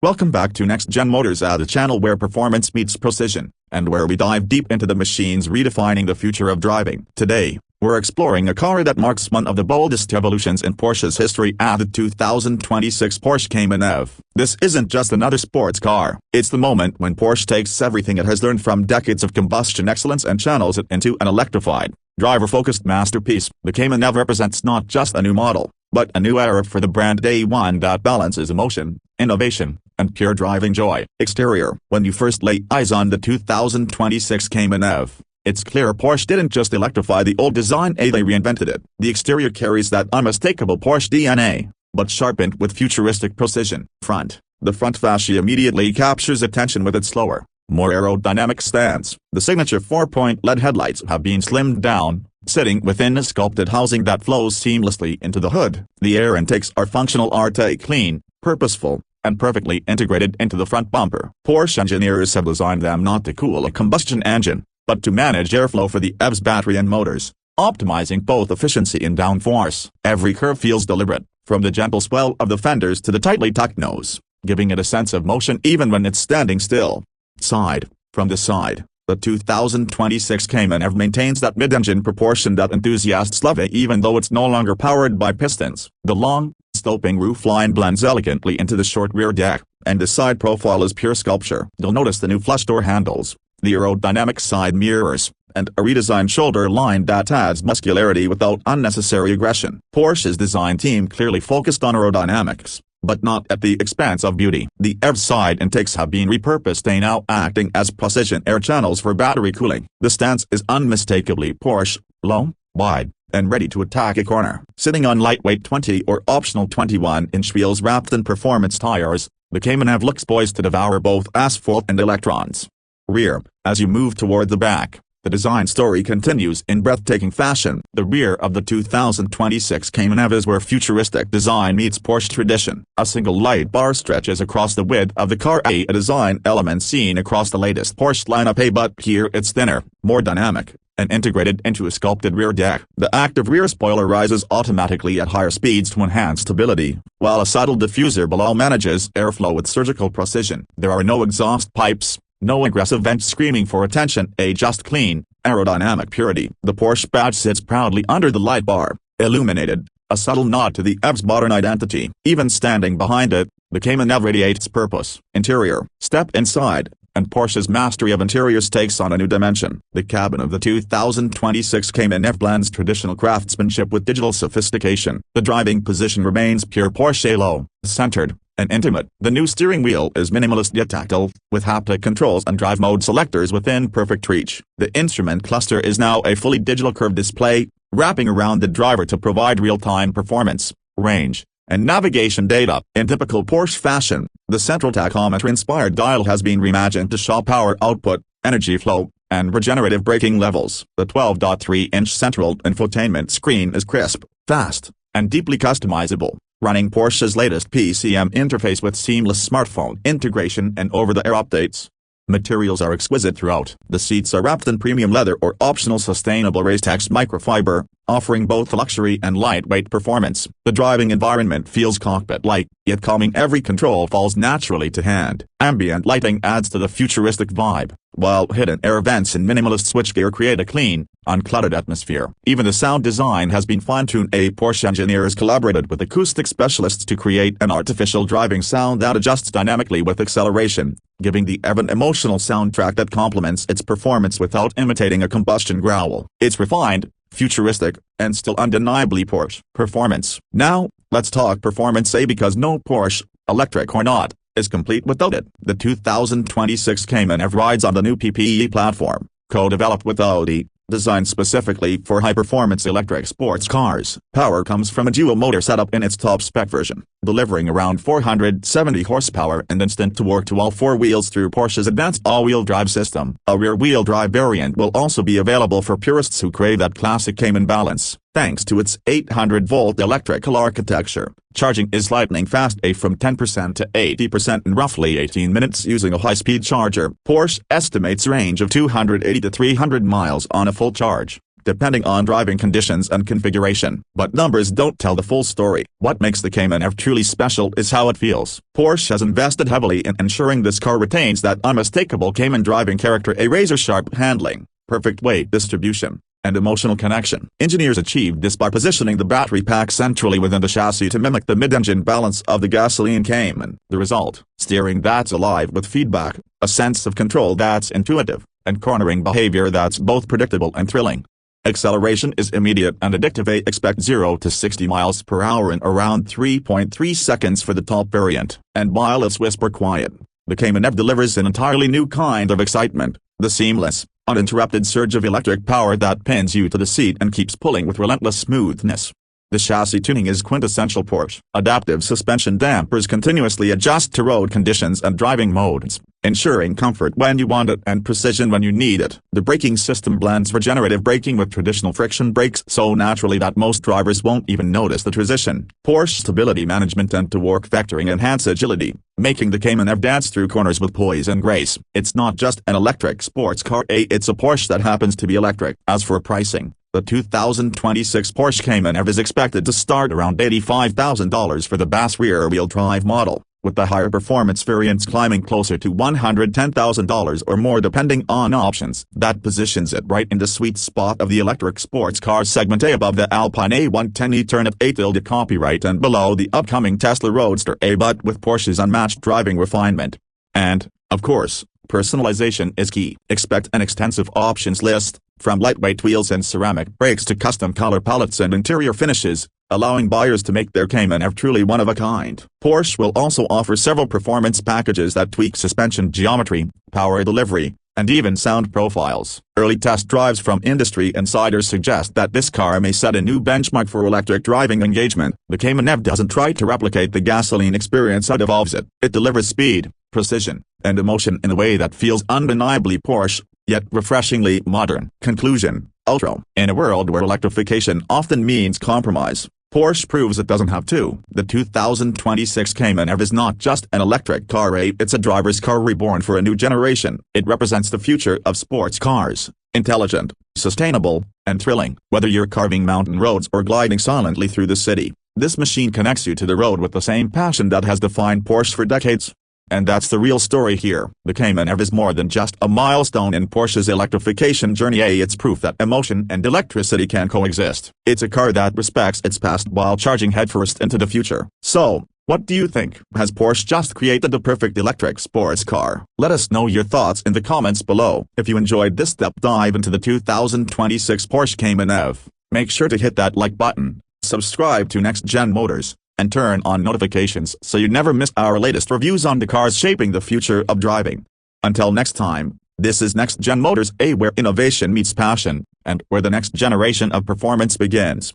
Welcome back to Next Gen Motors, the channel where performance meets precision, and where we dive deep into the machines redefining the future of driving. Today, we're exploring a car that marks one of the boldest evolutions in Porsche's history, the 2026 Porsche Cayman EV. This isn't just another sports car, it's the moment when Porsche takes everything it has learned from decades of combustion excellence and channels it into an electrified, driver-focused masterpiece. The Cayman EV represents not just a new model, but a new era for the brand, one that balances emotion, innovation, and pure driving joy. Exterior. When you first lay eyes on the 2026 Cayman EV, it's clear Porsche didn't just electrify the old design, they reinvented it. The exterior carries that unmistakable Porsche DNA, but sharpened with futuristic precision. The front fascia immediately captures attention with its slower, more aerodynamic stance. The signature 4-point LED headlights have been slimmed down, sitting within a sculpted housing that flows seamlessly into the hood. The air intakes are functional, clean, purposeful, and perfectly integrated into the front bumper. Porsche engineers have designed them not to cool a combustion engine, but to manage airflow for the EV's battery and motors, optimizing both efficiency and downforce. Every curve feels deliberate, from the gentle swell of the fenders to the tightly tucked nose, giving it a sense of motion even when it's standing still. From the side, the 2026 Cayman EV maintains that mid-engine proportion that enthusiasts love, even though it's no longer powered by pistons. The long, sloping roofline blends elegantly into the short rear deck, and the side profile is pure sculpture. You'll notice the new flush door handles, the aerodynamic side mirrors, and a redesigned shoulder line that adds muscularity without unnecessary aggression. Porsche's design team clearly focused on aerodynamics, but not at the expense of beauty. The EV side intakes have been repurposed, now acting as precision air channels for battery cooling. The stance is unmistakably Porsche, low, wide, and ready to attack a corner. Sitting on lightweight 20 or optional 21-inch wheels wrapped in performance tires, the Cayman EV looks poised to devour both asphalt and electrons. Rear. As you move toward the back, the design story continues in breathtaking fashion. The rear of the 2026 Cayman EV is where futuristic design meets Porsche tradition. A single light bar stretches across the width of the car, a design element seen across the latest Porsche lineup, but here it's thinner, more dynamic, and integrated into a sculpted rear deck. The active rear spoiler rises automatically at higher speeds to enhance stability, while a subtle diffuser below manages airflow with surgical precision. There are no exhaust pipes, no aggressive vents screaming for attention, just clean, aerodynamic purity. The Porsche badge sits proudly under the light bar, illuminated, a subtle nod to the EV's modern identity. Even standing behind it, the Cayman EV radiates purpose. Interior. Step inside, and Porsche's mastery of interiors takes on a new dimension. The cabin of the 2026 Cayman EV blends traditional craftsmanship with digital sophistication. The driving position remains pure Porsche, low, centered, and intimate. The new steering wheel is minimalist yet tactile, with haptic controls and drive mode selectors within perfect reach. The instrument cluster is now a fully digital curved display, wrapping around the driver to provide real-time performance, range, and navigation data. In typical Porsche fashion, the central tachometer-inspired dial has been reimagined to show power output, energy flow, and regenerative braking levels. The 12.3-inch central infotainment screen is crisp, fast, and deeply customizable, running Porsche's latest PCM interface with seamless smartphone integration and over-the-air updates. Materials are exquisite throughout. The seats are wrapped in premium leather or optional sustainable Racetex microfiber, offering both luxury and lightweight performance. The driving environment feels cockpit-like, yet calming. Every control falls naturally to hand. Ambient lighting adds to the futuristic vibe, while hidden air vents and minimalist switchgear create a clean, uncluttered atmosphere. Even the sound design has been fine-tuned. Porsche engineers collaborated with acoustic specialists to create an artificial driving sound that adjusts dynamically with acceleration, giving the EV an emotional soundtrack that complements its performance without imitating a combustion growl. It's refined, futuristic, and still undeniably Porsche. Performance. Now, let's talk performance, because no Porsche, electric or not, is complete without it. The 2026 Cayman EV rides on the new PPE platform, co-developed with Audi, designed specifically for high-performance electric sports cars. Power comes from a dual-motor setup in its top-spec version, delivering around 470 horsepower and instant torque to all four wheels through Porsche's advanced all-wheel drive system. A rear-wheel drive variant will also be available for purists who crave that classic Cayman balance. Thanks to its 800-volt electrical architecture, charging is lightning fast, from 10% to 80% in roughly 18 minutes using a high-speed charger. Porsche estimates range of 280 to 300 miles on a full charge. depending on driving conditions and configuration. But numbers don't tell the full story. What makes the Cayman EV truly special is how it feels. Porsche has invested heavily in ensuring this car retains that unmistakable Cayman driving character, a razor-sharp handling, perfect weight distribution, and emotional connection. Engineers achieved this by positioning the battery pack centrally within the chassis to mimic the mid-engine balance of the gasoline Cayman. The result: steering that's alive with feedback, a sense of control that's intuitive, and cornering behavior that's both predictable and thrilling. Acceleration is immediate and addictive. Expect 0 to 60 miles per hour in around 3.3 seconds for the top variant. And while it's whisper quiet, the Cayman EV delivers an entirely new kind of excitement, the seamless, uninterrupted surge of electric power that pins you to the seat and keeps pulling with relentless smoothness. The chassis tuning is quintessential Porsche. Adaptive suspension dampers continuously adjust to road conditions and driving modes, ensuring comfort when you want it and precision when you need it. The braking system blends regenerative braking with traditional friction brakes so naturally that most drivers won't even notice the transition. Porsche stability management and torque vectoring enhance agility, making the Cayman EV dance through corners with poise and grace. It's not just an electric sports car, it's a Porsche that happens to be electric. As for pricing, the 2026 Porsche Cayman EV is expected to start around $85,000 for the base rear-wheel drive model, with the higher performance variants climbing closer to $110,000 or more depending on options. That positions it right in the sweet spot of the electric sports car segment, above the Alpine A110e Turn of 8 tilde copyright and below the upcoming Tesla Roadster A, but with Porsche's unmatched driving refinement. And, of course, personalization is key. Expect an extensive options list, from lightweight wheels and ceramic brakes to custom color palettes and interior finishes, allowing buyers to make their Cayman EV truly one of a kind. Porsche will also offer several performance packages that tweak suspension geometry, power delivery, and even sound profiles. Early test drives from industry insiders suggest that this car may set a new benchmark for electric driving engagement. The Cayman EV doesn't try to replicate the gasoline experience, it evolves it. It delivers speed, precision, and emotion in a way that feels undeniably Porsche, yet refreshingly modern. Conclusion: Ultra. In a world where electrification often means compromise, Porsche proves it doesn't have to. The 2026 Cayman EV is not just an electric car, it's a driver's car reborn for a new generation. It represents the future of sports cars: intelligent, sustainable, and thrilling. Whether you're carving mountain roads or gliding silently through the city, this machine connects you to the road with the same passion that has defined Porsche for decades. And that's the real story here. The Cayman EV is more than just a milestone in Porsche's electrification journey. It's proof that emotion and electricity can coexist. It's a car that respects its past while charging headfirst into the future. So, what do you think? Has Porsche just created the perfect electric sports car? Let us know your thoughts in the comments below. If you enjoyed this deep dive into the 2026 Porsche Cayman EV, make sure to hit that like button, subscribe to Next Gen Motors, and turn on notifications so you never miss our latest reviews on the cars shaping the future of driving. Until next time, this is Next Gen Motors, where innovation meets passion, and where the next generation of performance begins.